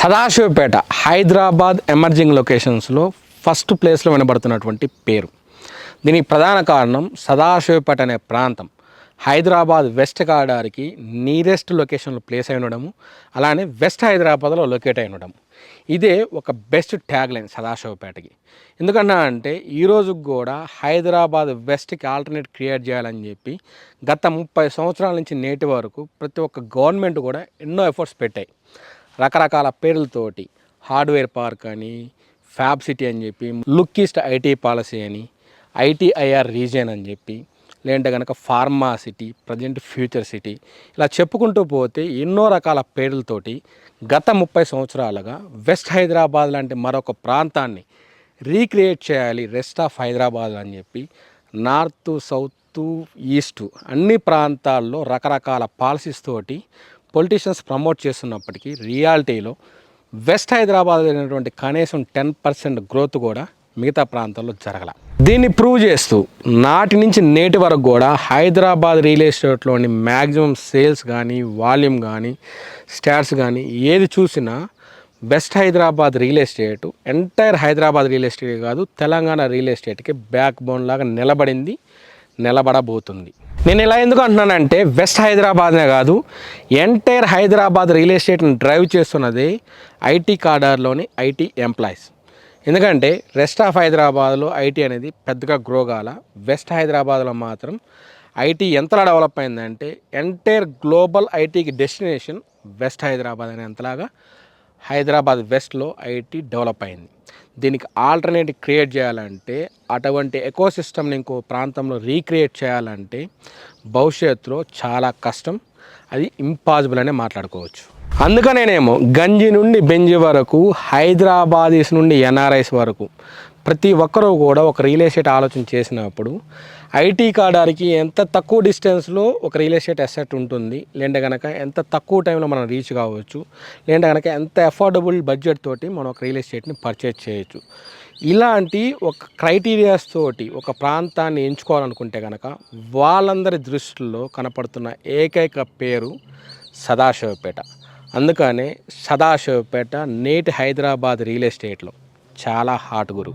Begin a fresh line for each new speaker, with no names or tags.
Sadasivpet Hyderabad emerging లొకేషన్స్లో first ప్లేస్లో వినబడుతున్నటువంటి పేరు. దీనికి ప్రధాన కారణం సదాశివపేట అనే ప్రాంతం హైదరాబాద్ వెస్ట్ కారిడార్కి నియరెస్ట్ లొకేషన్లో ప్లేస్ అయి ఉండడము, అలానే వెస్ట్ హైదరాబాద్లో లొకేట్ అయి ఉండడం. ఇదే ఒక బెస్ట్ ట్యాగ్ లైన్ సదాశివపేటకి. ఎందుకన్నా అంటే ఈరోజు కూడా హైదరాబాద్ వెస్ట్కి ఆల్టర్నేట్ క్రియేట్ చేయాలని చెప్పి గత 30 సంవత్సరాల నుంచి నేటి వరకు ప్రతి ఒక్క గవర్నమెంట్ కూడా ఎన్నో ఎఫర్ట్స్ పెట్టాయి. రకరకాల పేర్లతోటి హార్డ్వేర్ పార్క్ అని, ఫ్యాబ్ సిటీ అని చెప్పి, లుక్ ఈస్ట్ ఐటీ పాలసీ అని, ఐటీఐఆర్ రీజియన్ అని చెప్పి, లేదంటే కనుక pharma city, present future city, ఇలా చెప్పుకుంటూ పోతే ఎన్నో రకాల పేర్లతోటి గత 30 సంవత్సరాలుగా వెస్ట్ హైదరాబాద్ లాంటి మరొక ప్రాంతాన్ని రీక్రియేట్ చేయాలి రెస్ట్ ఆఫ్ హైదరాబాద్ అని చెప్పి నార్త్, సౌత్, ఈస్ట్ అన్ని ప్రాంతాల్లో రకరకాల పాలసీస్ తోటి పొలిటీషియన్స్ ప్రమోట్ చేస్తున్నప్పటికీ రియాలిటీలో వెస్ట్ హైదరాబాద్ అయినటువంటి కనీసం 10% గ్రోత్ కూడా మిగతా ప్రాంతాల్లో జరగల. దీన్ని ప్రూవ్ చేస్తూ నాటి నుంచి నేటి వరకు కూడా హైదరాబాద్ రియల్ ఎస్టేట్లోని మ్యాక్సిమం సేల్స్ కానీ, వాల్యూమ్ కానీ, స్టాట్స్ కానీ ఏది చూసినా west Hyderabad real estate entire Hyderabad real estate కాదు, తెలంగాణ రియల్ ఎస్టేట్కి బ్యాక్ బోన్ లాగా నిలబడింది, నిలబడబోతుంది. నేను ఇలా ఎందుకు అంటున్నానంటే వెస్ట్ హైదరాబాద్నే కాదు, ఎంటైర్ హైదరాబాద్ రియల్ ఎస్టేట్ని డ్రైవ్ చేస్తున్నది ఐటీ కారిడార్లోని ఐటీ ఎంప్లాయీస్. ఎందుకంటే రెస్ట్ ఆఫ్ హైదరాబాద్లో ఐటీ అనేది పెద్దగా గ్రో కాల, వెస్ట్ హైదరాబాద్లో మాత్రం ఐటీ ఎంతలా డెవలప్ అయిందంటే ఎంటైర్ గ్లోబల్ ఐటీకి డెస్టినేషన్ వెస్ట్ హైదరాబాద్ అనేంతలాగా హైదరాబాద్ వెస్ట్లో ఐటీ డెవలప్ అయింది. దీనికి ఆల్టర్నేటివ్ క్రియేట్ చేయాలంటే, అటువంటి ఎకోసిస్టమ్ని ఇంకో ప్రాంతంలో రీక్రియేట్ చేయాలంటే భవిష్యత్తులో చాలా కష్టం, అది ఇంపాసిబుల్ అనే మాట్లాడుకోవచ్చు. అందుకనేనేమో గంజి నుండి బెంజి వరకు, హైదరాబాదీస్ నుండి ఎన్ఆర్ఐస్ వరకు ప్రతి ఒక్కరూ కూడా ఒక రియల్ ఎస్టేట్ ఆలోచన చేసినప్పుడు ఐటీ కారిడార్కి ఎంత తక్కువ డిస్టెన్స్లో ఒక రియల్ ఎస్టేట్ అసెట్ ఉంటుంది, లేదంటే కనుక ఎంత తక్కువ టైంలో మనం రీచ్ కావచ్చు, లేదంటే కనుక ఎంత అఫోర్డబుల్ బడ్జెట్ తోటి మనం ఒక రియల్ ఎస్టేట్ని పర్చేజ్ చేయొచ్చు, ఇలాంటి ఒక క్రైటీరియాస్ తోటి ఒక ప్రాంతాన్ని ఎంచుకోవాలనుకుంటే కనుక వాళ్ళందరి దృష్టిలో కనపడుతున్న ఏకైక పేరు సదాశివపేట. అందుకనే సదాశివపేట నేటి హైదరాబాద్ రియల్ ఎస్టేట్లో చాలా హాట్ గురు.